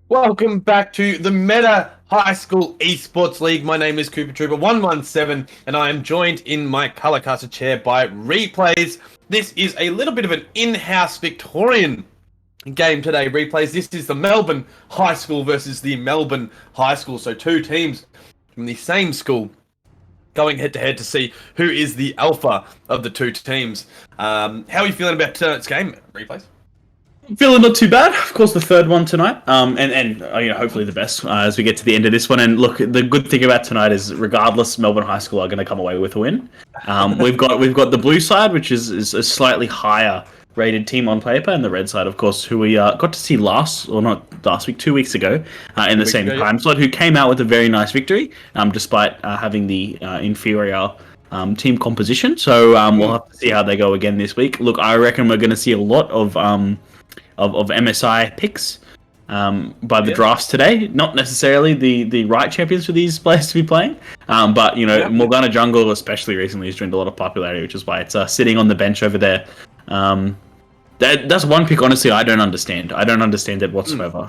Welcome back to the Meta High School Esports League. My name is Cooper Trooper 117, and I am joined in my color caster chair by Replays. This is a little bit of an in-house Victorian game today, Replays. This is the Melbourne High School versus the Melbourne High School. So two teams from the same school going head-to-head to see who is the alpha of the two teams. How are you feeling about tonight's game, Replays? Feeling not too bad. Of course, the third one tonight, and hopefully the best as we get to the end of this one. And look, the good thing about tonight is, regardless, Melbourne High School are going to come away with a win. We've got the blue side, which is a slightly higher rated team on paper, and the red side, of course, who we got to see not last week, 2 weeks ago, in the same time slot, who came out with a very nice victory, despite having the inferior team composition. So we'll have to see how they go again this week. Look, I reckon we're going to see a lot of MSI picks by the drafts today. Not necessarily the right champions for these players to be playing, but Morgana Jungle especially recently has joined a lot of popularity, which is why it's sitting on the bench over there. That's one pick, honestly, I don't understand. I don't understand it whatsoever.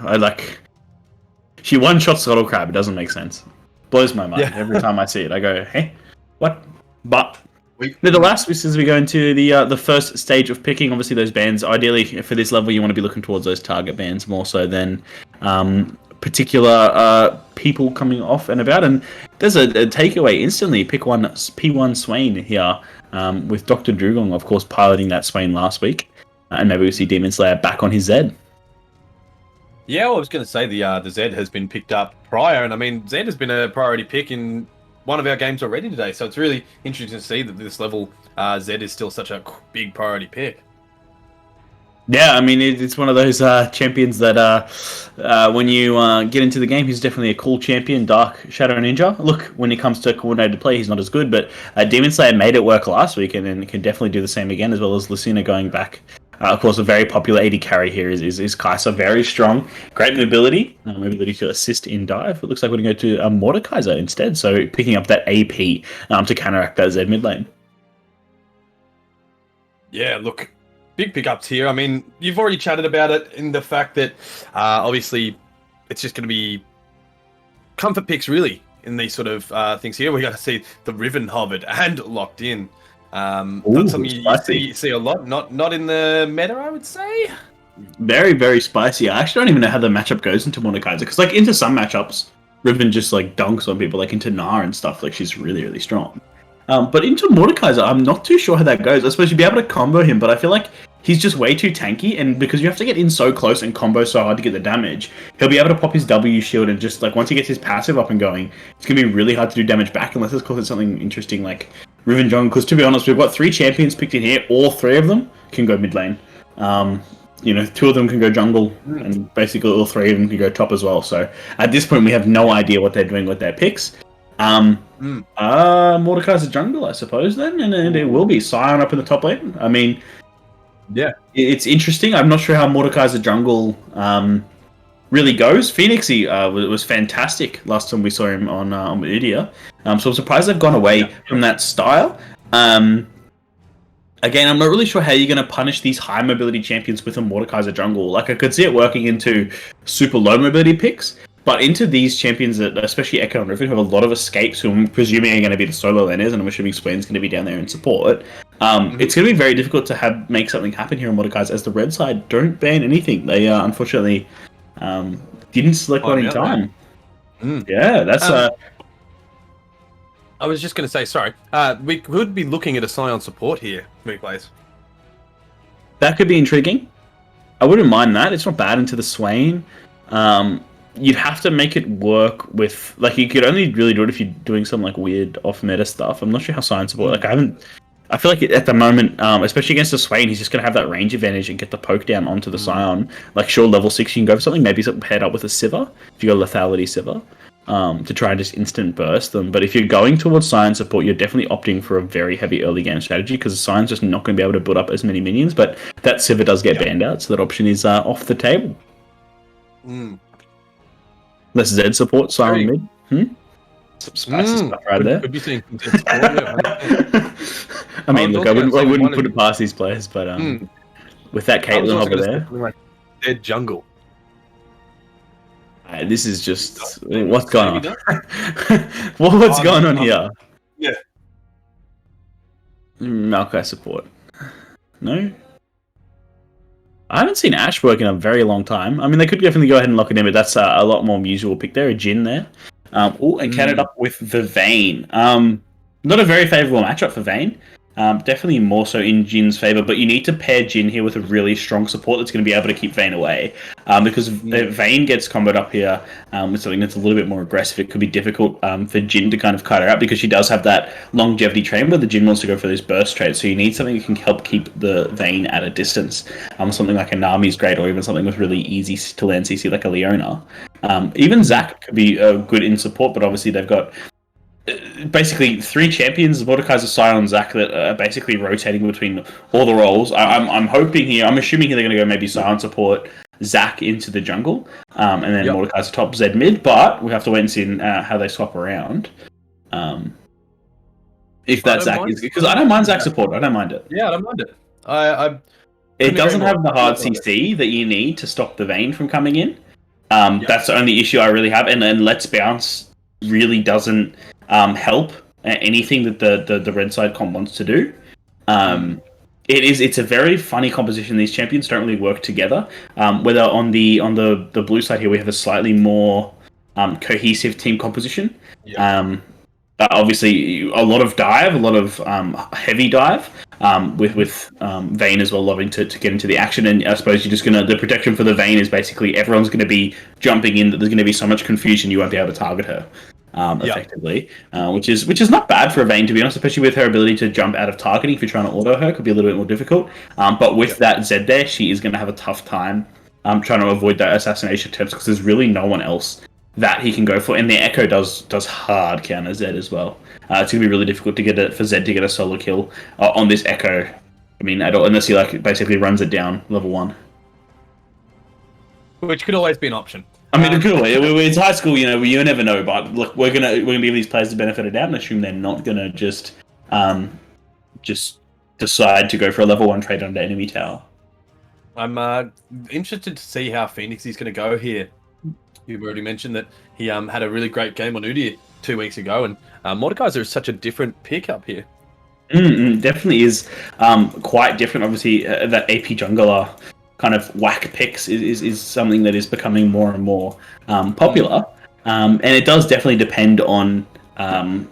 She one-shot Scuttle Crab. It doesn't make sense. Blows my mind every time I see it. I go, hey, what? But nevertheless, as we go into the first stage of picking, obviously those bans, ideally for this level, you want to be looking towards those target bans more so than particular people coming off and about. And there's a takeaway instantly. Pick one P1 Swain here with Dr. Drugong, of course, piloting that Swain last week. And maybe we see Demon Slayer back on his Zed. Yeah, well, I was going to say the Zed has been picked up prior, and I mean, Zed has been a priority pick in one of our games already today, so it's really interesting to see that this level Zed is still such a big priority pick. Yeah, I mean, it's one of those champions that when you get into the game, he's definitely a cool champion, Dark Shadow Ninja. Look, when it comes to coordinated play, he's not as good, but Demon Slayer made it work last week and can definitely do the same again, as well as Lucina going back. Of course, a very popular AD carry here is Kaiser, very strong, great mobility to assist in dive. It looks like we're going to go to Mordekaiser instead, so picking up that AP to counteract that Zed mid lane. Yeah, look, big pickups here. I mean, you've already chatted about it in the fact that obviously it's just going to be comfort picks, really, in these sort of things here. We got to see the Riven hovered and locked in. That's something you see a lot, not in the meta, I would say. Very, very spicy. I actually don't even know how the matchup goes into Mordekaiser, because into some matchups, Riven just dunks on people, into Gnar and stuff. She's really, really strong. But into Mordekaiser, I'm not too sure how that goes. I suppose you'd be able to combo him, but I feel like he's just way too tanky, and because you have to get in so close and combo so hard to get the damage, he'll be able to pop his W shield and just, once he gets his passive up and going, it's going to be really hard to do damage back, unless it's called something interesting like Riven Jungle, because to be honest, we've got 3 champions picked in here. All 3 of them can go mid lane. 2 of them can go jungle, and basically all 3 of them can go top as well. So at this point, we have no idea what they're doing with their picks. Mordekaiser jungle, I suppose, then, and it will be Scion up in the top lane. I mean, yeah, it's interesting. I'm not sure how Mordekaiser jungle really goes. Phoenixy was fantastic last time we saw him on Idia. So I'm surprised they've gone away from that style. Again, I'm not really sure how you're going to punish these high mobility champions with a Mordekaiser jungle. I could see it working into super low mobility picks, but into these champions that, especially Echo and Riven, who have a lot of escapes, who I'm presuming are going to be the solo laners, and I'm assuming Swain's going to be down there in support. It's going to be very difficult to make something happen here on Mordekaiser, as the red side don't ban anything. They unfortunately didn't select one in time. Yeah, that's... I was just going to say, sorry, we could be looking at a Scion support here, Replays. That could be intriguing. I wouldn't mind that. It's not bad into the Swain. You'd have to make it work with... you could only really do it if you're doing some, weird off-meta stuff. I'm not sure how Scion support... I feel like at the moment, especially against the Swain, he's just going to have that range advantage and get the poke down onto the Scion. Sure, level 6, you can go for something, maybe something paired up with a Sivir, if you go Lethality Sivir, to try and just instant burst them. But if you're going towards Scion support, you're definitely opting for a very heavy early game strategy, because the Scion's just not going to be able to build up as many minions, but that Sivir does get banned out, so that option is off the table. Let's Zed support Scion mid. Some spicy stuff right there. Could be seeing some support, I mean, look, I wouldn't put it past these players, but with that Caitlyn over there, Dead jungle. This is just what's going Maybe on. not. What's going on here? Yeah. Maokai support. No. I haven't seen Ash work in a very long time. I mean, they could definitely go ahead and lock it in, but that's a lot more usual pick there. A Jin there. And countered up with the Vayne. Not a very favourable matchup for Vayne. Definitely more so in Jin's favour, but you need to pair Jin here with a really strong support that's going to be able to keep Vayne away. Because if Vayne gets comboed up here with something that's a little bit more aggressive, it could be difficult for Jin to kind of cut her out because she does have that longevity train where the Jin wants to go for those burst trades. So you need something that can help keep the Vayne at a distance. Something like a Nami's great, or even something with really easy to land CC like a Leona. Even Zac could be good in support, but obviously they've got basically 3 champions, Mordekaiser, Sion, Zac, that are basically rotating between all the roles. I'm hoping here, I'm assuming here they're going to go maybe Sion support, Zac into the jungle, and then Mordekaiser top, Zed mid, but we have to wait and see how they swap around. If that Zac is... Because I don't mind Zac support, I don't mind it. Yeah, I don't mind it. It doesn't have the hard CC that you need to stop the Vayne from coming in. That's the only issue I really have, and then Let's Bounce really doesn't help anything that the red side comp wants to do. It's a very funny composition. These champions don't really work together. Whether on the blue side here we have a slightly more cohesive team composition. Obviously a lot of dive, a lot of heavy dive, with Vayne as well loving to get into the action. And I suppose you're just the protection for the Vayne is basically everyone's going to be jumping in, that there's going to be so much confusion you won't be able to target her effectively, which is not bad for a Vayne, to be honest, especially with her ability to jump out of targeting. If you're trying to auto her, could be a little bit more difficult, but with that Zed there, she is going to have a tough time trying to avoid that assassination attempts, because there's really no one else that he can go for, and the Echo does hard counter Zed as well. It's going to be really difficult to get for Zed to get a solo kill on this Echo. I mean, at all, unless he basically runs it down level 1, which could always be an option. I mean, it could always. It's high school, you never know. But look, we're gonna give these players the benefit of the doubt and assume they're not gonna just decide to go for a level 1 trade under enemy tower. I'm interested to see how Phoenix is going to go here. You've already mentioned that he had a really great game on Udyr 2 weeks ago, and Mordekaiser is such a different pickup here. Definitely is quite different. Obviously, that AP jungler kind of whack picks is something that is becoming more and more popular, and it does definitely depend on. I'm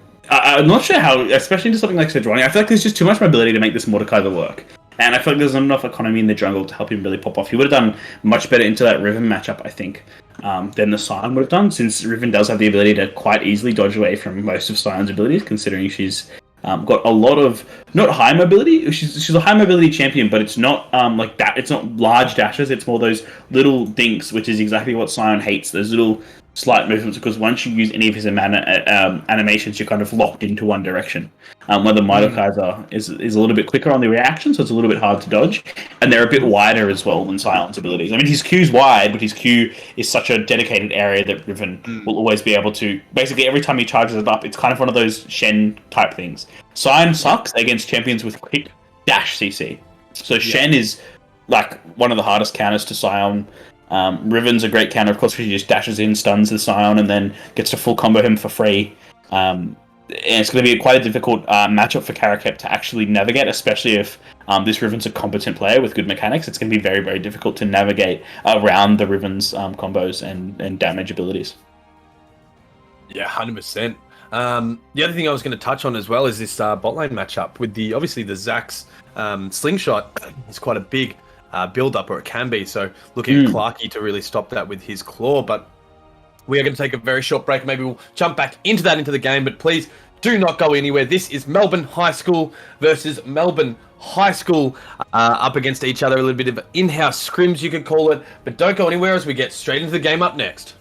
not sure how, especially into something like Sejuani. I feel like there's just too much mobility to make this Mordekaiser work. And I feel like there's not enough economy in the jungle to help him really pop off. He would have done much better into that Riven matchup, I think, than the Sion would have done, since Riven does have the ability to quite easily dodge away from most of Sion's abilities, considering she's got a lot of, not high mobility, she's a high mobility champion, but it's not like that. It's not large dashes, it's more those little dinks, which is exactly what Sion hates, those little slight movements, because once you use any of his animations, you're kind of locked into one direction. Where the Mordekaiser is a little bit quicker on the reaction, so it's a little bit hard to dodge, and they're a bit wider as well than Sion's abilities. I mean, his Q's wide, but his Q is such a dedicated area that Riven will always be able to, basically every time he charges it up, it's kind of one of those Shen type things. Sion sucks against champions with quick dash CC. So Shen is like one of the hardest counters to Sion. Riven's a great counter, of course, because he just dashes in, stuns the Sion, and then gets to full combo him for free. And it's going to be quite a difficult matchup for Karakep to actually navigate, especially if this Riven's a competent player with good mechanics. It's going to be very, very difficult to navigate around the Riven's combos and damage abilities. Yeah, 100%. The other thing I was going to touch on as well is this bot lane matchup with obviously the Zax's slingshot is quite a big build-up, or it can be. So looking at Clarky to really stop that with his claw. But we are going to take a very short break. Maybe we'll jump back into the game. But please do not go anywhere. This is Melbourne High School versus Melbourne High School up against each other. A little bit of in-house scrims, you could call it. But don't go anywhere as we get straight into the game up next.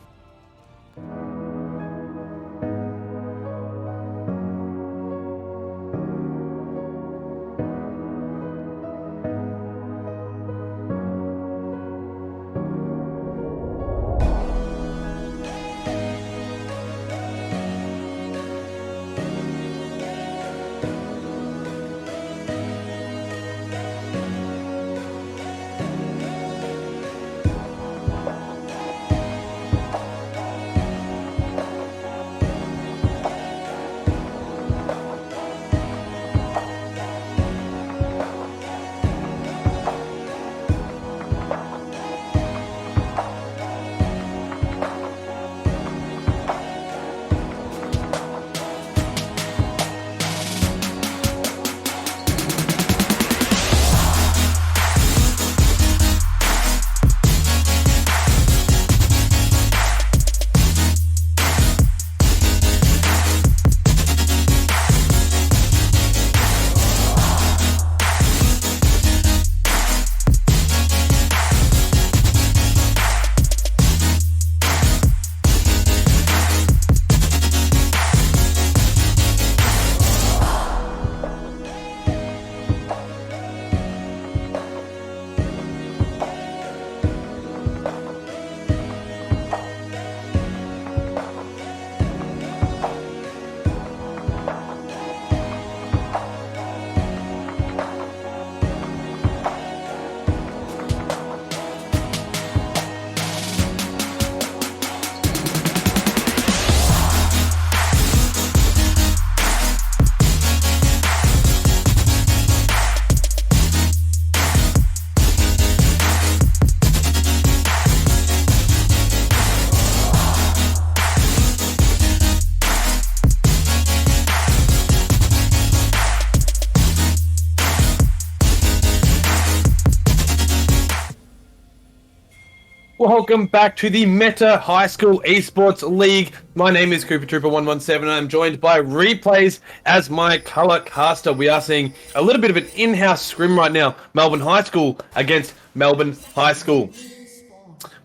Welcome back to the Meta High School Esports League. My name is Cooper Trooper 117 and I'm joined by Replays as my color caster. We are seeing a little bit of an in-house scrim right now. Melbourne High School against Melbourne High School.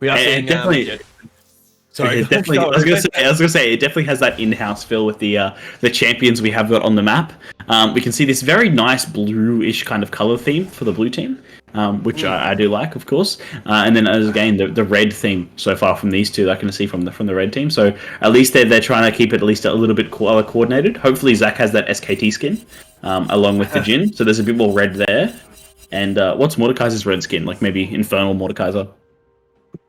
We are seeing Sorry, definitely. I was gonna say it definitely has that in-house feel with the champions we have got on the map. We can see this very nice bluish kind of color theme for the blue team, which I do like, of course. And then again the red theme so far from these two that I can see from the red team. So at least they're trying to keep it at least a little bit color coordinated. Hopefully Zach has that SKT skin along with the Jin, so there's a bit more red there. And what's Mordekaiser's red skin? Like maybe Infernal Mordekaiser.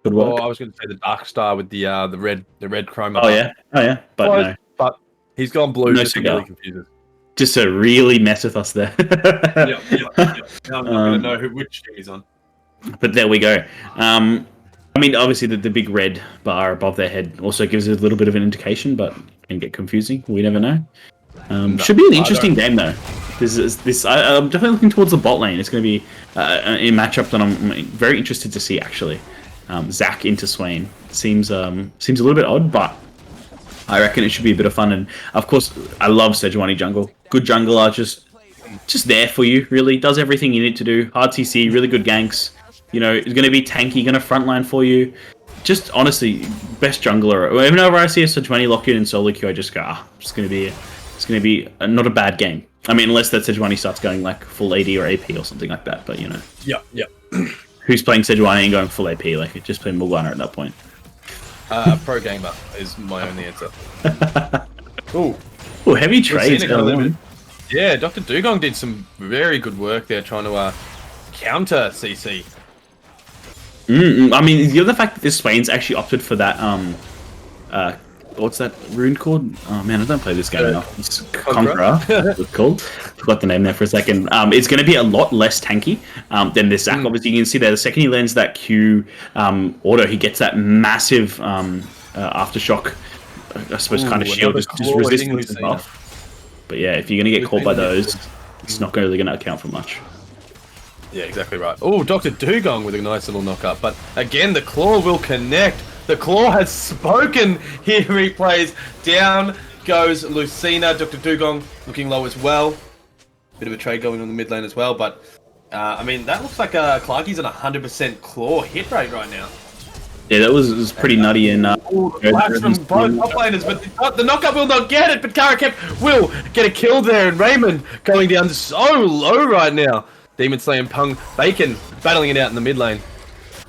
Good work. Oh, I was going to say the Dark Star with the red chroma. Oh yeah, but no. But he's gone blue. No just to really confuse us. Just to really mess with us there. Yep. Now I'm not going to know which team he's on. But there we go. I mean, obviously the big red bar above their head also gives us a little bit of an indication, but can get confusing. We never know. Should be an interesting game though. I'm definitely looking towards the bot lane. It's going to be a matchup that I'm very interested to see actually. Zach into Swain seems a little bit odd, but I reckon it should be a bit of fun. And of course, I love Sejuani jungle. Good jungler, just there for you. Really does everything you need to do. Hard CC, really good ganks. You know, it's going to be tanky, going to frontline for you. Just honestly, best jungler. Whenever I see a Sejuani lock in solo queue, I just go, it's going to be not a bad game. I mean, unless that Sejuani starts going like full AD or AP or something like that. But you know. Yep. Who's playing Sejuani and going full AP? Like, just play Morgana at that point. Pro gamer is my only answer. Ooh, heavy trades going on. Yeah, Dr. Dugong did some very good work there trying to counter CC. I mean, the other fact that this Swain's actually opted for that, what's that rune called? Oh man, I don't play this game enough. It's Conqueror. It's called. Forgot the name there for a second. It's going to be a lot less tanky than this Zac. Obviously, you can see there the second he lands that Q auto, he gets that massive aftershock. I suppose kind of shield, just resistance and buff. But yeah, if you're going to get caught by those, it's not really going to account for much. Yeah, exactly right. Oh, Dr. Dugong with a nice little knock-up. But again, the Claw will connect. The Claw has spoken here, Replays. Down goes Lucina. Dr. Dugong looking low as well. Bit of a trade going on the mid lane as well. But, I mean, that looks like Clarky's at 100% Claw hit rate right now. Yeah, that was pretty nutty. And flash from both top laners, but the knockup will not get it. But Karakep will get a kill there. And Raymond going down so low right now. Demon Slayer and Pung Bacon battling it out in the mid lane.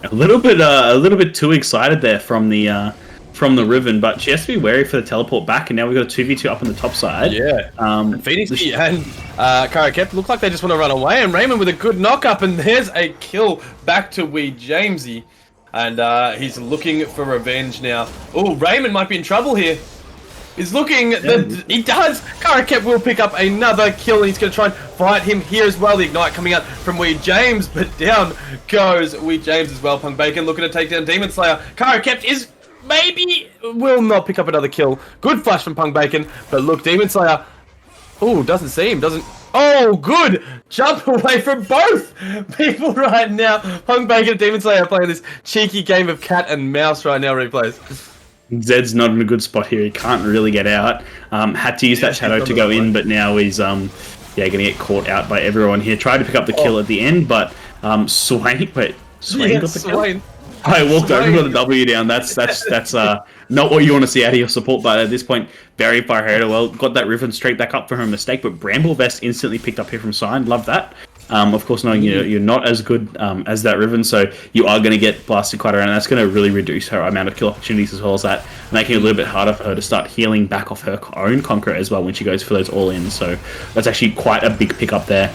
A little bit too excited there from the Riven, but she has to be wary for the teleport back. And now we've got a 2v2 up on the top side. Yeah. Phoenix and Karakep look like they just want to run away. And Raymond with a good knockup, and there's a kill back to wee Jamesy. And he's looking for revenge now. Oh, Raymond might be in trouble here. He's looking. He does. Karakep will pick up another kill, and he's going to try and fight him here as well. The ignite coming out from wee James, but down goes wee James as well. Punk Bacon looking to take down Demon Slayer. Karakep is maybe will not pick up another kill. Good flash from Punk Bacon, but look, Demon Slayer. Oh, doesn't see him. Doesn't. Oh, good jump away from both people right now. Punk Bacon and Demon Slayer are playing this cheeky game of cat and mouse right now. Replays. Zed's not in a good spot here. He can't really get out. Had to use that shadow to go in, but now he's going to get caught out by everyone here. Tried to pick up the kill at the end, but Swain got the kill. I walked over with a W down. That's not what you want to see out of your support. But at this point, very far ahead. Well, got that Riven straight back up for her mistake. But Bramble Vest instantly picked up here from Sign. Love that. Of course, knowing you're not as good as that Riven, so you are going to get blasted quite around, and that's going to really reduce her amount of kill opportunities as well as that, making it a little bit harder for her to start healing back off her own Conqueror as well when she goes for those all-ins. So that's actually quite a big pickup there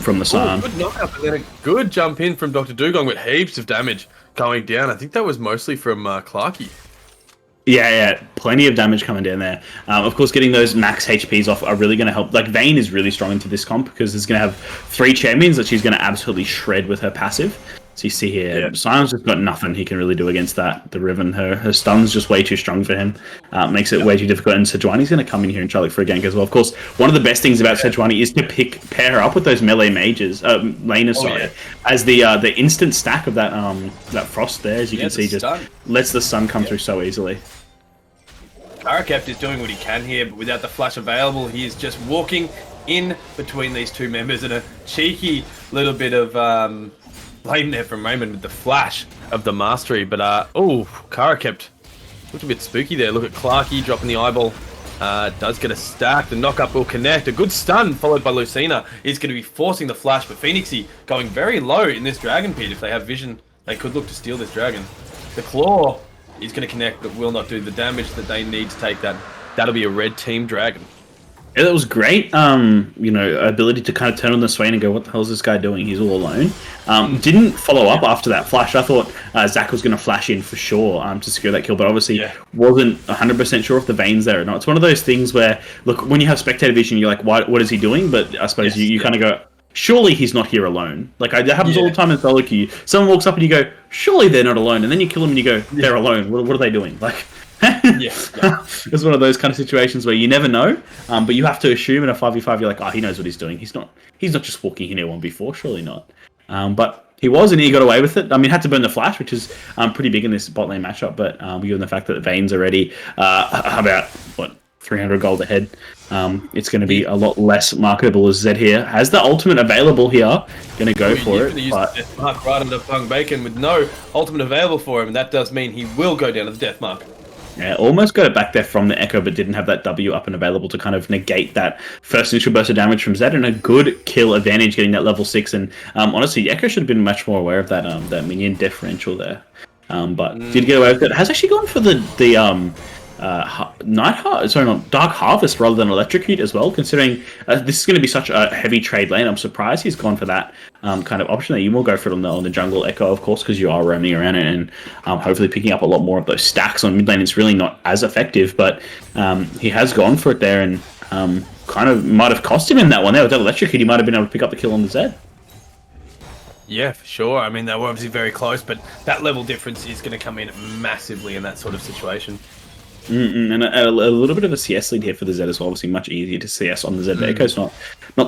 from the Psalm. Good knockup and then a good jump in from Dr. Dugong with heaps of damage going down. I think that was mostly from Clarky. Yeah, plenty of damage coming down there. Of course, getting those max HPs off are really going to help. Like, Vayne is really strong into this comp because it's going to have 3 champions that she's going to absolutely shred with her passive. So you see here, Yeah. Sion's just got nothing he can really do against that. The Riven, her stun's just way too strong for him. Makes it way too difficult. And Sejuani's going to come in here and try to look for a gank as well. Of course, one of the best things about Sejuani is to pair her up with those melee mages, laners, as the instant stack of that that frost there, as you can see, just lets the sun come through so easily. Karakept is doing what he can here, but without the flash available, he is just walking in between these two members, and a cheeky little bit of blame there from Raymond with the flash of the mastery. But Karakept looked a bit spooky there. Look at Clarky dropping the eyeball. Does get a stack. The knock-up will connect. A good stun followed by Lucina is going to be forcing the flash, but Phoenixy going very low in this dragon pit. If they have vision, they could look to steal this dragon. The claw is going to connect, but will not do the damage that they need to take that. That'll be a red team dragon. Yeah, that was great. Ability to kind of turn on the Swain and go, what the hell is this guy doing? He's all alone. Didn't follow up after that flash. I thought Zach was going to flash in for sure to secure that kill, but obviously wasn't 100% sure if the Vayne's there or not. It's one of those things where, look, when you have spectator vision, you're like, what is he doing? But I suppose you kind of go, surely he's not here alone. Like, that happens all the time in solo queue. Someone walks up and you go, surely they're not alone. And then you kill them and you go, they're alone. What are they doing? Like, it's one of those kind of situations where you never know, but you have to assume in a 5v5 you're like, oh, he knows what he's doing. He's not just walking in here 1v4, surely not. But he was, and he got away with it. I mean, had to burn the flash, which is pretty big in this bot lane matchup, but given the fact that Vayne's already about 300 gold ahead, it's going to be a lot less marketable, as Zed here has the ultimate available here. Going to go for it. But death mark right under Punk Bacon with no ultimate available for him, and that does mean he will go down to the death mark. Yeah, almost got it back there from the Echo, but didn't have that W up and available to kind of negate that first initial burst of damage from Zed, and a good kill advantage getting that level 6. And honestly, Echo should have been much more aware of that that minion differential there. But did get away with it. Has actually gone for the Dark Harvest rather than Electrocute as well, considering this is going to be such a heavy trade lane. I'm surprised he's gone for that kind of option there. You will go for it on the jungle Echo, of course, because you are roaming around it and hopefully picking up a lot more of those stacks on mid lane. It's really not as effective, but he has gone for it there, and kind of might have cost him in that one there. With that Electrocute, he might have been able to pick up the kill on the Zed. Yeah, for sure. I mean, they were obviously very close, but that level difference is going to come in massively in that sort of situation. And a little bit of a CS lead here for the Zed as well. Obviously, much easier to CS on the Zed. Echo's not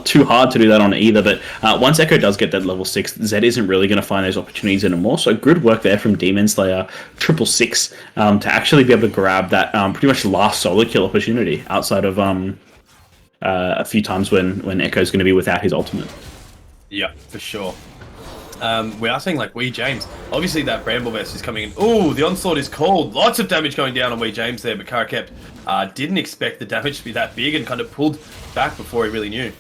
too hard to do that on either. But once Echo does get that level 6, Zed isn't really going to find those opportunities anymore. So good work there from Demon Slayer 666 to actually be able to grab that pretty much last solo kill opportunity outside of a few times when Echo's going to be without his ultimate. Yeah, for sure. We are saying like Wee James. Obviously that Bramble Vest is coming in. Ooh, the onslaught is called. Lots of damage going down on Wee James there, but Karakept didn't expect the damage to be that big and kind of pulled back before he really knew.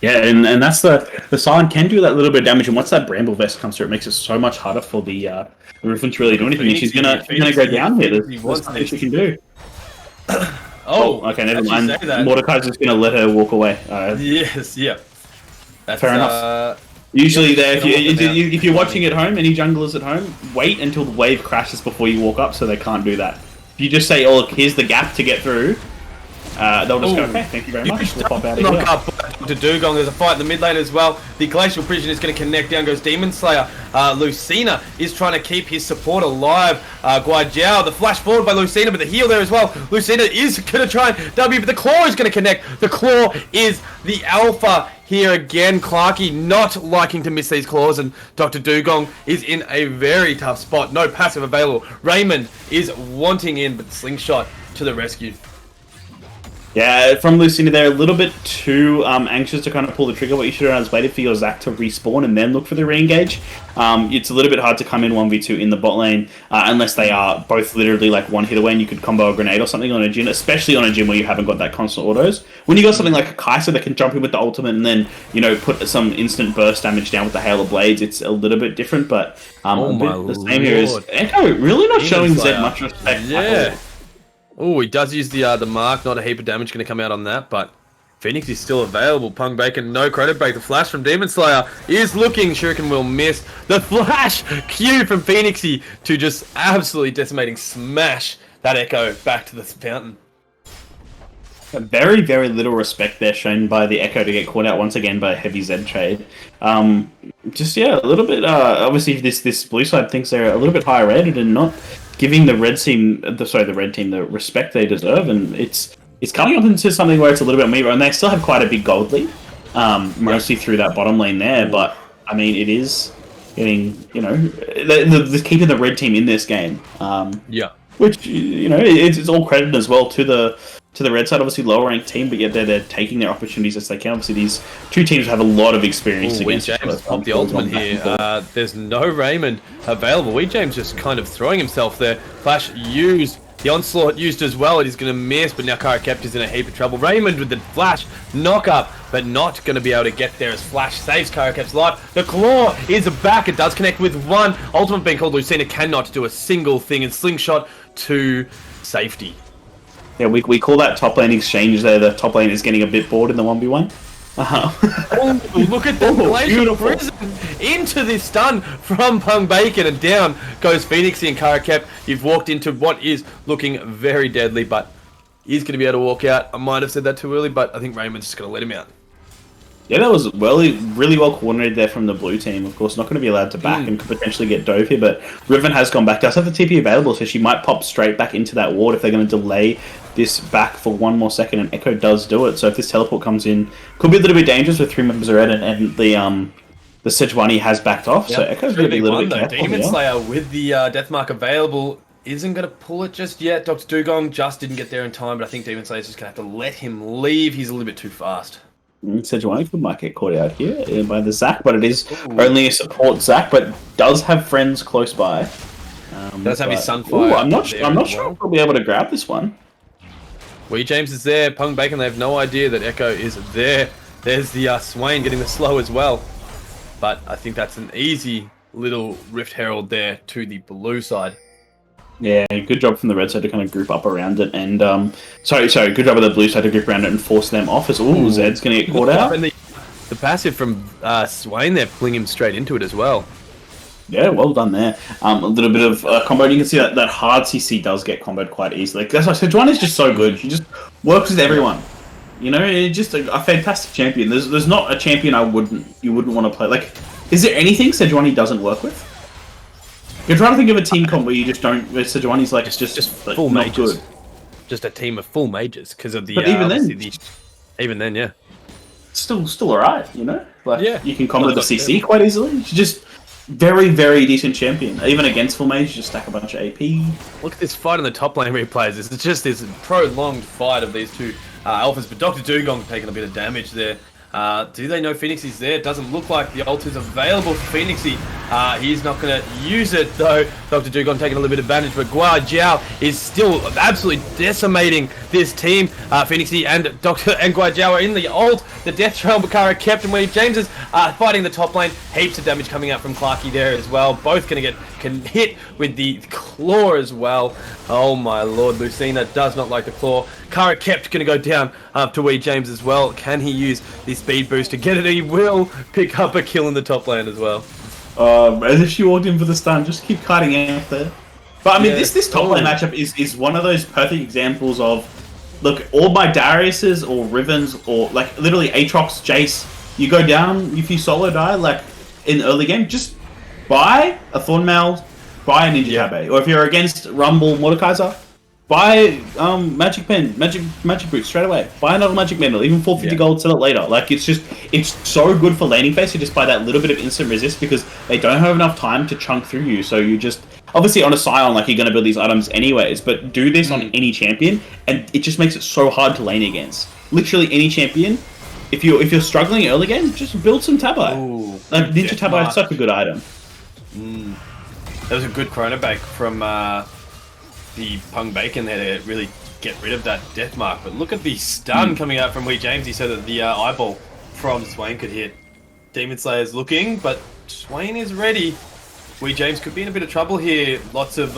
Yeah, and that's the Silent can do that little bit of damage, and once that Bramble Vest comes through, it makes it so much harder for the Riven to really do anything. She's gonna go down here. There's nothing she can do. Oh, okay, never mind. Mordecai's just gonna let her walk away. Yes, yeah. That's, fair enough. Usually there, if you're watching at home, any junglers at home, wait until the wave crashes before you walk up, so they can't do that. If you just say, oh, look, here's the gap to get through, they'll just go, okay, thank you very much, we'll pop out of here. Up to Dugong, there's a fight in the mid lane as well. The Glacial Prison is going to connect, down goes Demon Slayer. Lucina is trying to keep his support alive. Guajiao, the flash forward by Lucina, but the heal there as well. Lucina is going to try and W, but the Claw is going to connect. The Claw is the alpha here again. Clarky not liking to miss these claws, and Dr. Dugong is in a very tough spot. No passive available. Raymond is wanting in, but Slingshot to the rescue. Yeah, from Lucina there, a little bit too anxious to kind of pull the trigger. What you should have done is waited for your Zac to respawn and then look for the re-engage. It's a little bit hard to come in 1v2 in the bot lane unless they are both literally like one hit away and you could combo a grenade or something on a Jhin, especially on a Jhin where you haven't got that constant autos. When you got something like a Kai'Sa that can jump in with the ultimate and then, put some instant burst damage down with the Hail of Blades, it's a little bit different, but the same here is Echo really not showing Zed much respect. Yeah. Oh, he does use the mark. Not a heap of damage going to come out on that, but Phoenix is still available. Punk Bacon, no credit break. The flash from Demon Slayer is looking. Shuriken will miss. The flash Q from Phoenixy to just absolutely decimating smash that Echo back to the fountain. Very, very little respect there shown by the Echo to get caught out once again by a heavy Z trade. Just yeah, a little bit. Obviously, this blue side thinks they're a little bit higher rated and not giving the red team, the red team, the respect they deserve, and it's coming up into something where it's a little bit meager, and they still have quite a big gold lead, mostly through that bottom lane there. But I mean, it is getting they're keeping the red team in this game. Which it's all credited as well to the red side, obviously lower ranked team, but yet they're taking their opportunities as they can. Obviously, these two teams have a lot of experience against each James popped the ultimate here. There's no Raymond available. Wee James just kind of throwing himself there. Flash used. The onslaught used as well, and he's going to miss, but now Kara Kept is in a heap of trouble. Raymond with the flash knock up, but not going to be able to get there as Flash saves Kara Kept's life. The claw is back. It does connect with one. Ultimate being called. Lucina cannot do a single thing, and Slingshot to safety. Yeah, we call that top lane exchange there. The top lane is getting a bit bored in the 1v1. Oh, look at the Glacial Prison into this stun from Pung Bacon, and down goes Phoenixy and Kara Kept. You've walked into what is looking very deadly, but he's going to be able to walk out. I might have said that too early, but I think Raymond's just going to let him out. Yeah, that was really well coordinated there from the blue team. Of course, not going to be allowed to back and could potentially get dove here, but Riven has gone back. Does have the TP available, so she might pop straight back into that ward if they're going to delay this back for one more second, and Echo does do it. So if this teleport comes in, could be a little bit dangerous with 3 members red, and the Sejuani has backed off, so Echo's going to be a little bit careful. Demon Slayer with the death mark available isn't going to pull it just yet. Dr. Dugong just didn't get there in time, but I think Demon Slayer's just going to have to let him leave. He's a little bit too fast. Sejuani might get caught out here by the Zac, but it is only a support Zac, but does have friends close by. Does have his Sunfire. I'm not sure if we'll be able to grab this one. Wee James is there. Pung Bacon, they have no idea that Echo is there. There's the Swain getting the slow as well. But I think that's an easy little Rift Herald there to the blue side. Yeah, good job from the red side to kind of group up around it, and sorry, good job of the blue side to group around it and force them off. As Zed's going to get caught out. And the passive from Swain there, pulling him straight into it as well. Yeah, well done there. A little bit of combo. You can see that hard CC does get comboed quite easily. That's why Sejuani is just so good. She just works with everyone. You know, it's just a fantastic champion. There's not a champion you wouldn't want to play. Like, is there anything Sejuani doesn't work with? You're trying to think of a team comp where you just don't. Where Sejuani's like just full not mages. good. Just a team of full mages because of the. But even then, yeah. Still alright, you know. Like, yeah, you can combo the CC quite easily. She's just very, very decent champion. Even against full mage, just stack a bunch of AP. Look at this fight on the top lane replays. It's just this prolonged fight of these two alphas, but Dr. Dugong taking a bit of damage there. Do they know Phoenixy's there? It doesn't look like the ult is available for Phoenixy. He's not going to use it though. Dr. Dugong taking a little bit of advantage, but Gua Jiao is still absolutely decimating this team. Phoenixy and Gua Jiao are in the ult. The Death Trail Bakara kept, and Wee James is fighting the top lane. Heaps of damage coming out from Clarky there as well. Both going to get hit with the claw as well. Oh my lord, Lucina does not like the claw. Kara kept going to go down to Wee James as well. Can he use the speed boost to get it? He will pick up a kill in the top lane as well. As if she walked in for the stun, just keep cutting out there. But I mean, this top lane matchup is one of those perfect examples of, look, all my Dariuses or Rivens or like literally Aatrox, Jace, you go down, if you solo die, like in the early game, just buy a Thornmail, buy a Ninja Tabe. Or if you're against Rumble Mordekaiser, buy Magic Pen, Magic Boot straight away. Buy another Magic Medal, even 450 gold, sell it later. Like, it's so good for laning phase. You just buy that little bit of instant resist because they don't have enough time to chunk through you. So you just, obviously on a Scion, like, you're going to build these items anyways, but do this on any champion, and it just makes it so hard to lane against. Literally any champion. If you're struggling early game, just build some Tabai. Like, Ninja Tabai is such a good item. That was a good chrono bake from the Pung Bacon there to really get rid of that death mark. But look at the stun coming out from Wee James. He said that the eyeball from Swain could hit. Demon Slayer's looking, but Swain is ready. Wee James could be in a bit of trouble here. Lots of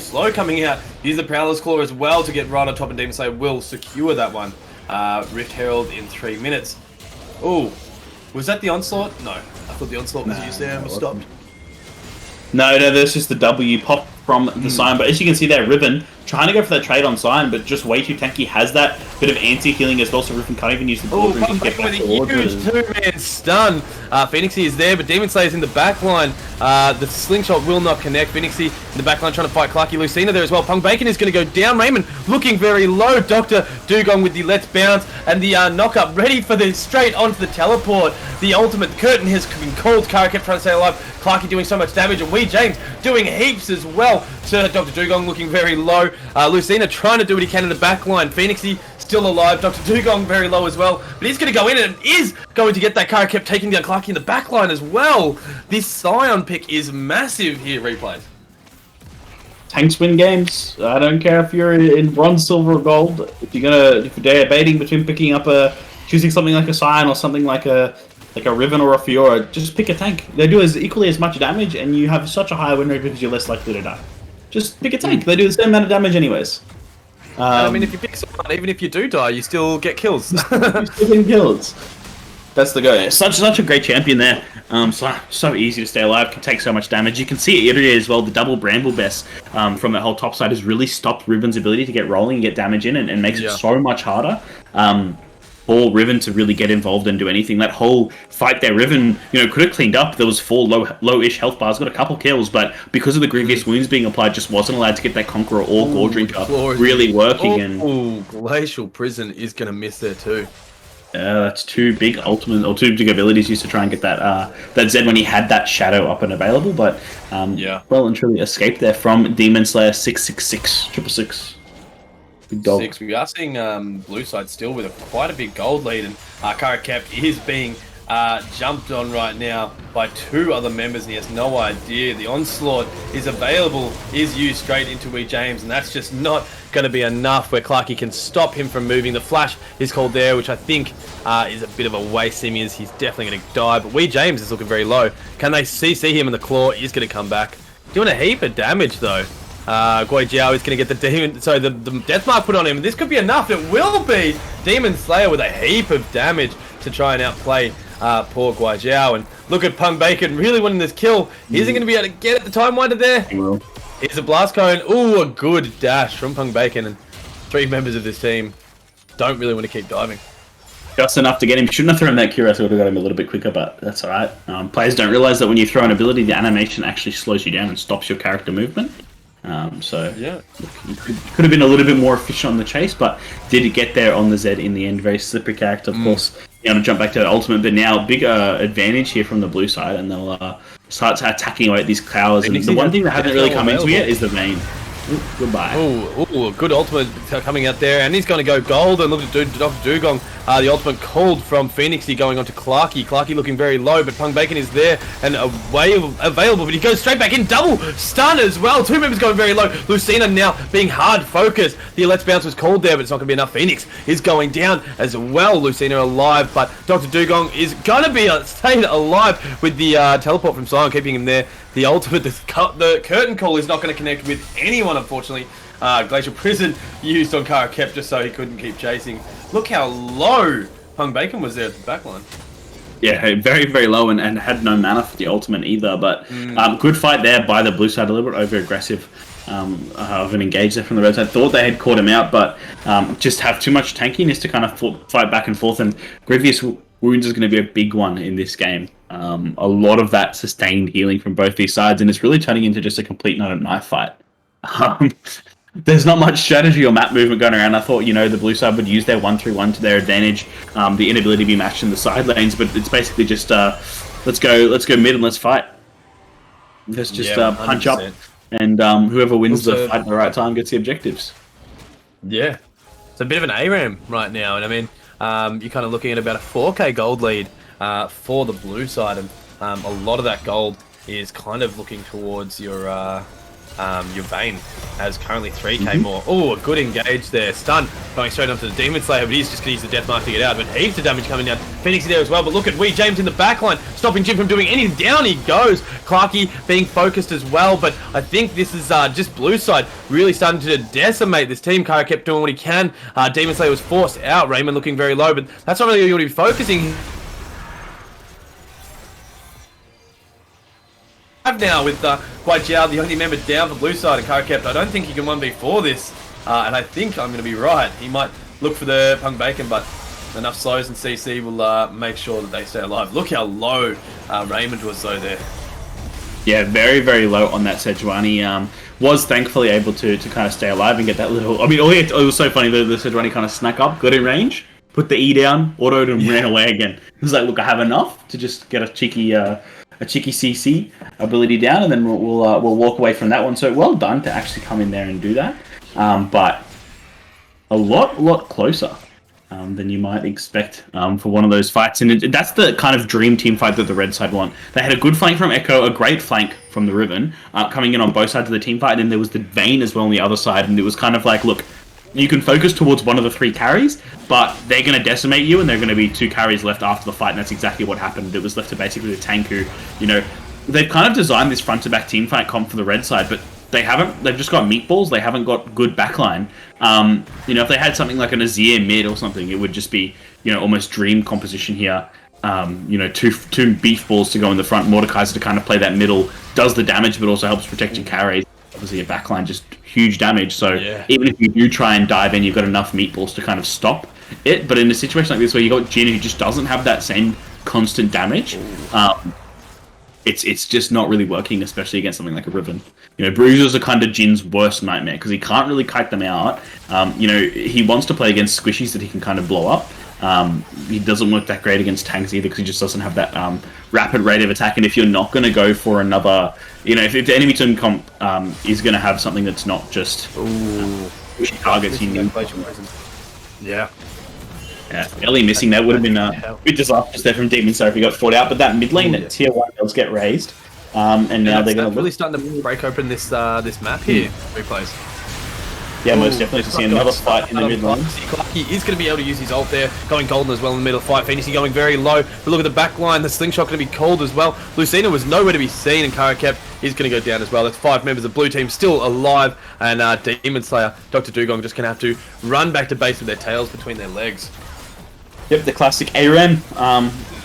slow coming out. Use the Prowler's Claw as well to get right on top, and Demon Slayer will secure that one. Rift Herald in 3 minutes. Oh, was that the onslaught? No, I thought the onslaught was used there and was stopped. No, there's just the W pop from the Scion. But as you can see there, Riven trying to go for that trade on sign, but just way too tanky. Has that bit of anti-healing as well, so Riven can't even use the border and get back towards it. Huge two-man stun. Phoenixy is there, but Demon Slayer's in the back line. The slingshot will not connect. Phoenixy in the back line trying to fight Clarky. Lucina there as well. Punk Bacon is going to go down. Raymond looking very low. Dr. Dugong with the let's bounce and the knock-up ready for the straight onto the teleport. The ultimate curtain has been called. Kara kept trying to stay alive. Clarky doing so much damage, and James doing heaps as well. So Dr. Dugong looking very low. Lucina trying to do what he can in the back line. Phoenixy still alive. Dr. Dugong very low as well. But he's going to go in and is going to get that. Kara kept taking down Clarky in the back line as well. This Scion pick is massive here, replays. Tanks win games. I don't care if you're in bronze, silver, or gold. If you're debating between picking up choosing something like a Scion or something like a Riven or a Fiora, just pick a tank. They do equally as much damage, and you have such a high win rate because you're less likely to die. Just pick a tank. They do the same amount of damage anyways. I mean, if you pick someone, even if you do die, you still get kills. You still get kills. That's the go. Such a great champion there. So easy to stay alive. Can take so much damage. You can see it as well. The double Bramble Best from the whole top side has really stopped Riven's ability to get rolling and get damage in, and makes it so much harder. For Riven to really get involved and do anything. That whole fight there, Riven, could have cleaned up. There was 4 low-ish health bars, got a couple kills, but because of the grievous wounds being applied, just wasn't allowed to get that Conqueror or Gore Drinker really working. Glacial Prison is going to miss there too. Yeah, that's 2 big ultimate or 2 big abilities used to try and get that Zed when he had that Shadow up and available, but well and truly escaped there from Demon Slayer 666 666. Big dog. 6. We are seeing blue side still with quite a big gold lead, and Kara Kep is being jumped on right now by 2 other members, and he has no idea. The onslaught is available, is used straight into James, and that's just not going to be enough where Clarky can stop him from moving. The flash is called there, which I think is a bit of a waste. He's definitely going to die, but James is looking very low. Can they see him in the claw? He's going to come back. Doing a heap of damage though. Guai Jiao is going to get the demon, so the death mark put on him. This could be enough. It will be. Demon Slayer with a heap of damage to try and outplay poor Guai Jiao. And look at Punk Bacon really wanting this kill. He isn't going to be able to get it. The time winder there. Here's a blast cone. Ooh, a good dash from Punk Bacon, and 3 members of this team don't really want to keep diving. Just enough to get him. Shouldn't have thrown that Cure. I would have got him a little bit quicker, but that's alright. Players don't realize that when you throw an ability, the animation actually slows you down and stops your character movement. Yeah, could have been a little bit more efficient on the chase, but did get there on the Zed in the end. Very slippery character, of course. To jump back to the ultimate, but now big advantage here from the blue side, and they'll start attacking away at these clouds. And the one thing that hasn't really come into yet is the Vayne. Ooh, goodbye. Ooh, good ultimate coming out there, and he's going to go gold. And look at Dr. Dugong, the ultimate called from Phoenixy going on to Clarky. Clarky looking very low, but Punk Bacon is there and available, but he goes straight back in. Double stun as well. 2 members going very low. Lucina now being hard focused. The Let's Bounce was called there, but it's not going to be enough. Phoenix is going down as well. Lucina alive, but Dr. Dugong is going to be staying alive with the teleport from Sion, keeping him there. The ultimate, the curtain call is not going to connect with anyone, unfortunately. Glacial Prison used on Kara Kep just so he couldn't keep chasing. Look how low Punk Bacon was there at the backline. Yeah, very, very low, and had no mana for the ultimate either. But good fight there by the blue side, a little bit over-aggressive of an engage there from the red side. Thought they had caught him out, but just have too much tankiness to kind of fight back and forth. And Grievous Wounds is going to be a big one in this game. A lot of that sustained healing from both these sides, and it's really turning into just a complete knife fight. There's not much strategy or map movement going around. I thought, the blue side would use their 1-3-1 to their advantage, the inability to be matched in the side lanes, but it's basically just let's go mid and let's fight. Let's just punch up, and whoever wins the fight at the right time gets the objectives. Yeah, it's a bit of an ARAM right now, and I mean, you're kind of looking at about a 4k gold lead for the blue side, and a lot of that gold is kind of looking towards your Vayne, as currently 3k more. Oh, a good engage there. Stun going straight onto the Demon Slayer, but he's just going to use the Death Mark to get out. But heaps of damage coming down. Phoenix there as well, but look at James in the backline, stopping Jim from doing anything. Down he goes. Clarky being focused as well, but I think this is just blue side really starting to decimate this team. Kara kept doing what he can. Demon Slayer was forced out. Raymond looking very low, but that's not really what you want to be focusing. now with Guajiao, the only member down for blue side, and Karakept. I don't think he can 1v4 this, and I think I'm going to be right. He might look for the Punk Bacon, but enough slows and CC will make sure that they stay alive. Look how low Raymond was though there. Yeah, very, very low on that Sejuani. Was thankfully able to kind of stay alive and get that little... I mean, it was so funny that the Sejuani kind of snuck up, got in range, put the E down, autoed and ran away again. It was like, look, I have enough to just get a cheeky CC ability down, and then we'll walk away from that one. So well done to actually come in there and do that. But a lot closer than you might expect for one of those fights. And that's the kind of dream team fight that the red side want. They had a good flank from Echo, a great flank from the Riven, coming in on both sides of the team fight, and then there was the Vayne as well on the other side, and it was kind of like, look, you can focus towards one of the 3 carries, but they're going to decimate you, and there are going to be 2 carries left after the fight, and that's exactly what happened. It was left to basically the tank who, they've kind of designed this front-to-back team fight comp for the red side, but they've just got meatballs, they haven't got good backline. If they had something like an Azir mid or something, it would just be, almost dream composition here. Two beef balls to go in the front, Mordekaiser to kind of play that middle, does the damage, but also helps protect your carries. Obviously, your backline just huge damage, so even if you do try and dive in, you've got enough meatballs to kind of stop it. But in a situation like this where you got Jhin who just doesn't have that same constant damage, it's just not really working, especially against something like a Riven. Bruisers are kind of Jin's worst nightmare because he can't really kite them out. He wants to play against squishies that he can kind of blow up. He doesn't work that great against tanks either because he just doesn't have that rapid rate of attack. And if you're not going to go for another, if the enemy team comp is going to have something that's not just squishy targets, you need. Yeah. Yeah, Ellie missing that would have been a bit disastrous there from Demon Slayer if he got fought out. But that mid lane at tier 1 does get raised, and now they're going to really starting to break open this map here. Replays. Yeah, most definitely to see another fight in the mid lane. He is going to be able to use his ult there, going golden as well in the middle of the fight. Phoenix going very low, but look at the back line. The slingshot going to be cold as well. Lucina was nowhere to be seen, and Karakept is going to go down as well. That's 5 members of blue team still alive, and Demon Slayer, Dr. Dugong just going to have to run back to base with their tails between their legs. Yep, the classic ARAM,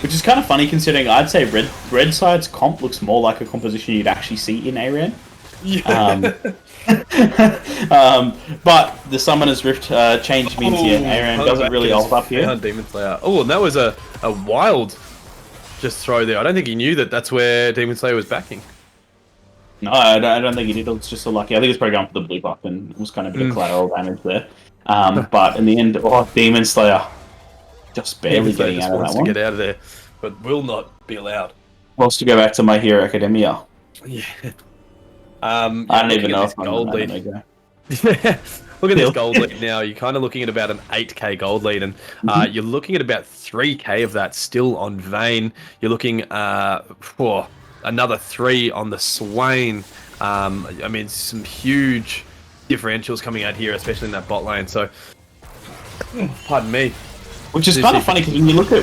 which is kind of funny considering I'd say red side's comp looks more like a composition you'd actually see in ARAM. Yeah. But the Summoner's Rift change means ARAM doesn't really hold up here. Demon Slayer. Oh, and that was a wild just throw there. I don't think he knew that's where Demon Slayer was backing. No, I don't think he did. It was just so lucky. I think it's probably going for the blue buff and it was kind of a bit of collateral damage there. But in the end, Demon Slayer just barely getting out of that one. Wants to get out of there, but will not be allowed. Wants to go back to My Hero Academia. Yeah. I don't even know if I'm gold lead. Look at this gold lead now. You're kind of looking at about an 8k gold lead, and you're looking at about 3k of that still on Vayne. You're looking for another 3 on the Swain. I mean, some huge differentials coming out here, especially in that bot lane. So, pardon me. Which is kind of funny because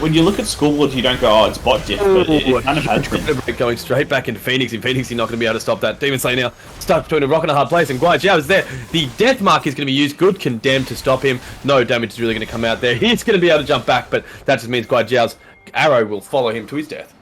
when you look at scoreboards, you don't go, "Oh, it's bot diff," but it kind of has been. Going straight back into Phoenix. In Phoenix, you're not going to be able to stop that. Demon Slayer now stuck between a rock and a hard place, and Guajiao is there. The death mark is going to be used. Good condemned to stop him. No damage is really going to come out there. He's going to be able to jump back, but that just means Guajiao's arrow will follow him to his death.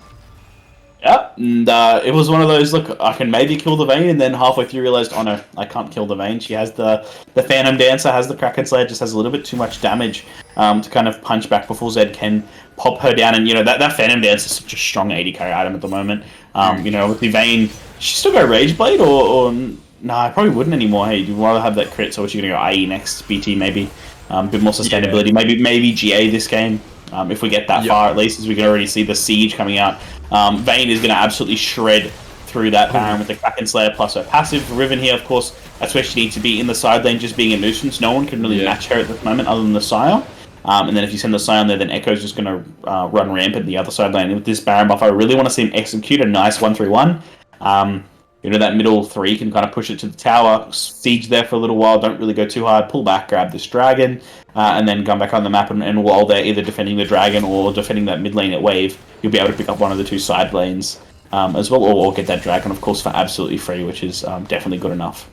Yeah, and it was one of those, look, I can maybe kill the Vayne, and then halfway through realised, oh no, I can't kill the Vayne. She has the Phantom Dancer, has the Kraken Slayer, just has a little bit too much damage to kind of punch back before Zed can pop her down. And, that Phantom Dancer is such a strong 80k item at the moment. With the Vayne, she still go Rage Blade, or no, I probably wouldn't anymore. Hey, you'd rather have that crit, so what you're going to go IE next, BT maybe, a bit more sustainability, maybe GA this game. If we get that far, at least, as we can already see the Siege coming out. Vayne is going to absolutely shred through that Baron with the Kraken Slayer plus her passive. Riven here, of course, that's where she needs to be in the side lane, just being a nuisance. No one can really match her at this moment other than the Scion. And then if you send the Scion there, then Echo's just going to run rampant the other side lane. With this Baron buff, I really want to see him execute a nice 1-3-1. That middle 3 can kind of push it to the tower, siege there for a little while, don't really go too hard, pull back, grab this dragon, and then come back on the map, and while they're either defending the dragon or defending that mid lane at wave, you'll be able to pick up one of the 2 side lanes as well, or get that dragon, of course, for absolutely free, which is definitely good enough.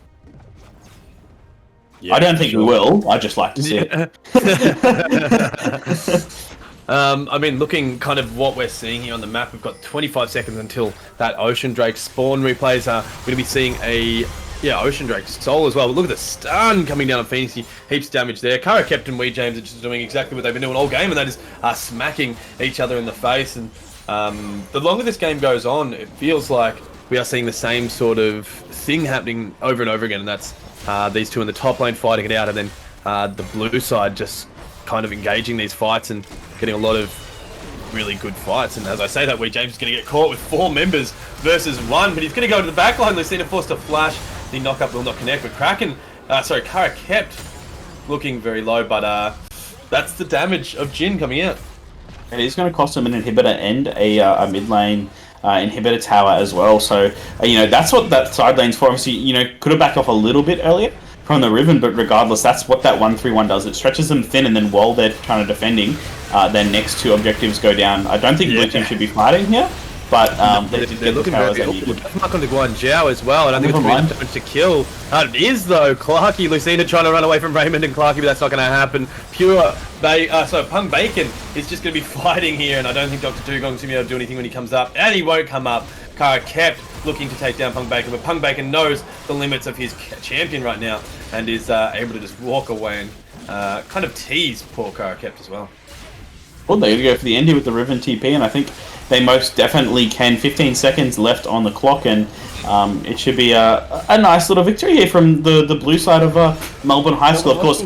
Yeah, I don't think we will, I'd just like to see it. I mean, looking kind of what we're seeing here on the map, we've got 25 seconds until that Ocean Drake spawn replays. We're going to be seeing a Ocean Drake soul as well. But look at the stun coming down on Phoenix. Heaps of damage there. Kara Captain Wee James are just doing exactly what they've been doing all game, and that is smacking each other in the face. And the longer this game goes on, it feels like we are seeing the same sort of thing happening over and over again, and that's these two in the top lane fighting it out, and then the blue side just kind of engaging these fights and getting a lot of really good fights. And as I say that, Wee James is going to get caught with 4 members versus 1, but he's going to go to the back line. Lucina forced to flash. The knock-up will not connect with Kraken. Kara kept looking very low, but that's the damage of Jin coming out. It is going to cost him an inhibitor and a mid lane inhibitor tower as well. So, that's what that side lane's for. Obviously, could have backed off a little bit earlier from the Riven, but regardless, that's what that 1-3-1 does. It stretches them thin, and then while they're trying to defending, their next 2 objectives go down. I don't think blue team should be fighting here, but they're looking very good. Mark on the Guan Jiao as well. I don't think it's really enough damage to kill. It is though. Clarky, Lucina trying to run away from Raymond and Clarky, but that's not going to happen. Pung Bacon is just going to be fighting here, and I don't think Dr. Dugong's going to be able to do anything when he comes up, and he won't come up. Kara kept looking to take down Pung Bacon, but Pung Bacon knows the limits of his champion right now and is able to just walk away and kind of tease poor Kara kept as well. Well, they're going to go for the end here with the Riven TP, and I think they most definitely can. 15 seconds left on the clock, and it should be a nice little victory here from the blue side of Melbourne High School. Of course,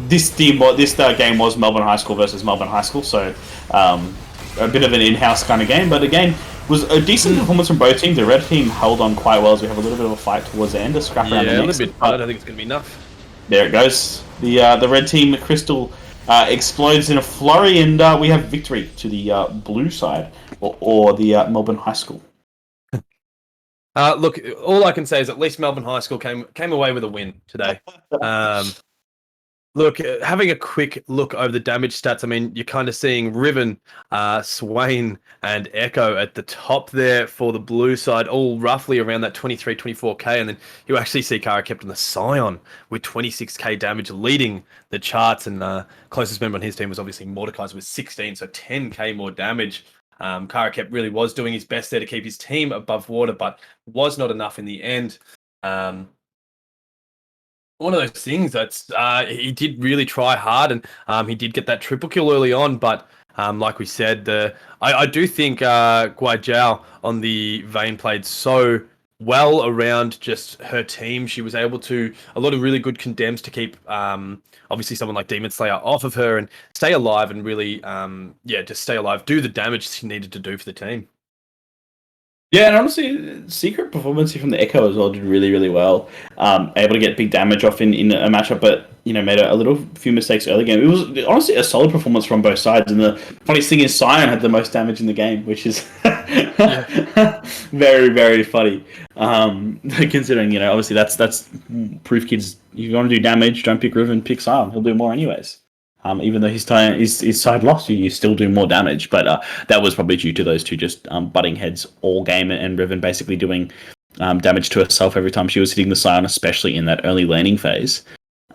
this game was Melbourne High School versus Melbourne High School, so a bit of an in-house kind of game, but again, was a decent performance from both teams. The red team held on quite well as we have a little bit of a fight towards the end, a scrap around the next. A little bit, I don't think it's going to be enough. There it goes. The red team, Crystal, explodes in a flurry, and we have victory to the blue side, or the Melbourne High School. Look, all I can say is at least Melbourne High School came away with a win today. Look, having a quick look over the damage stats, I mean, you're kind of seeing Riven, Swain, and Echo at the top there for the blue side, all roughly around that 23, 24k, and then you actually see Kara kept on the Scion with 26k damage leading the charts, and closest member on his team was obviously Mordekaiser with 16, so 10k more damage. Kara kept really was doing his best there to keep his team above water, but was not enough in the end. One of those things that's he did really try hard, and he did get that triple kill early on, but like we said, I do think Guai Jiao on the Vayne played so well around just her team. She was able to a lot of really good condemns to keep obviously someone like Demon Slayer off of her and stay alive, and really just stay alive, do the damage she needed to do for the team. Yeah, and honestly, secret performance from the Echo as well did really, really well. Able to get big damage off in a matchup, but made a few mistakes early game. It was honestly a solid performance from both sides. And the funniest thing is, Scion had the most damage in the game, which is very, very funny. Considering obviously that's proof. Kids, if you want to do damage, don't pick Riven, pick Scion. He'll do more anyways. Even though his side lost, you still do more damage. But that was probably due to those two just butting heads all game, and Riven basically doing damage to herself every time she was hitting the Scion, especially in that early laning phase.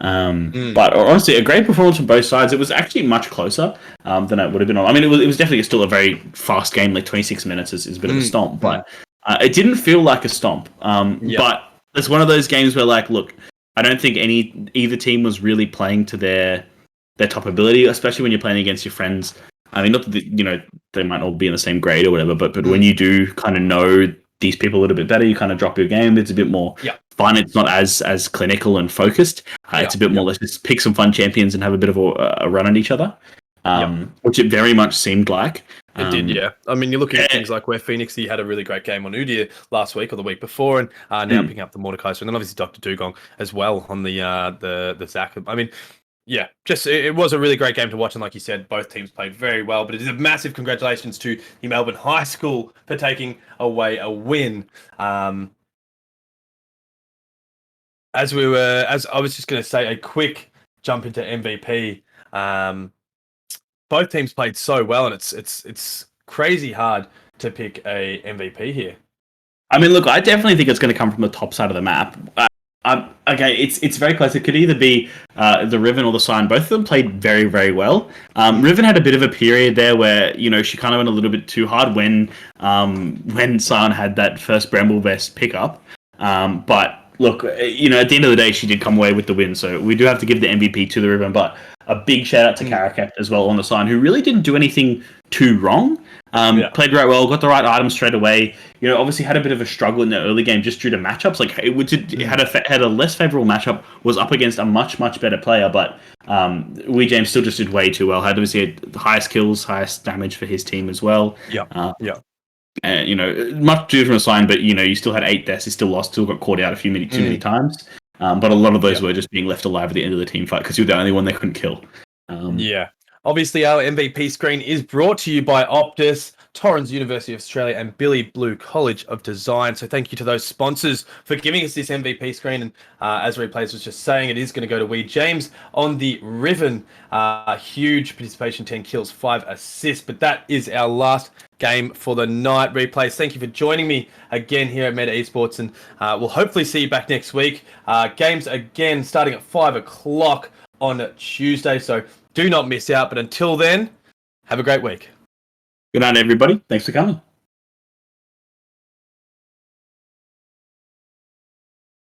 But honestly, a great performance from both sides. It was actually much closer than it would have been on. I mean, it was definitely still a very fast game. Like 26 minutes is a bit of a stomp, but it didn't feel like a stomp. But it's one of those games where, like, look, I don't think either team was really playing to their top ability, especially when you're playing against your friends. I mean, not that, they might all be in the same grade or whatever, but when you do kind of know these people a little bit better, you kind of drop your game. It's a bit more fun. It's not as clinical and focused. It's a bit more, let's just pick some fun champions and have a bit of a run at each other, which it very much seemed like. It did, yeah. I mean, you're looking at things like where Phoenix, he had a really great game on Udyr last week or the week before, and now picking up the Mordekaiser, and then obviously Dr. Dugong as well on the Zac. I mean, yeah, just it was a really great game to watch, and like you said, both teams played very well. But it is a massive congratulations to the Melbourne High School for taking away a win. As I was just going to say, a quick jump into MVP. Both teams played so well, and it's crazy hard to pick a MVP here. I mean, look, I definitely think it's going to come from the top side of the map. Okay, it's very close. It could either be the Riven or the Sign. Both of them played very, very well. Riven had a bit of a period there where she kind of went a little bit too hard when Sign had that first Bramble Vest pickup. But look, at the end of the day, she did come away with the win. So we do have to give the MVP to the Riven. But a big shout out to Karakat as well on the Sign, who really didn't do anything too wrong. Played right well, got the right items straight away. Obviously had a bit of a struggle in the early game just due to matchups. Like it had a less favorable matchup, was up against a much better player, but Wee James still just did way too well. Had obviously the highest kills, highest damage for his team as well. And much to do from a Sign, but you still had 8 deaths, you still lost, still got caught out too many times. But a lot of those were just being left alive at the end of the team fight because you're the only one they couldn't kill. Obviously, our MVP screen is brought to you by Optus, Torrens University of Australia, and Billy Blue College of Design. So thank you to those sponsors for giving us this MVP screen. And as Replays was just saying, it is going to go to Wee James on the Riven. Huge participation, 10 kills, 5 assists. But that is our last game for the night. Replays, thank you for joining me again here at Meta Esports. And we'll hopefully see you back next week. Games again starting at 5 o'clock on Tuesday. So do not miss out. But until then, have a great week. Good night, everybody. Thanks for coming.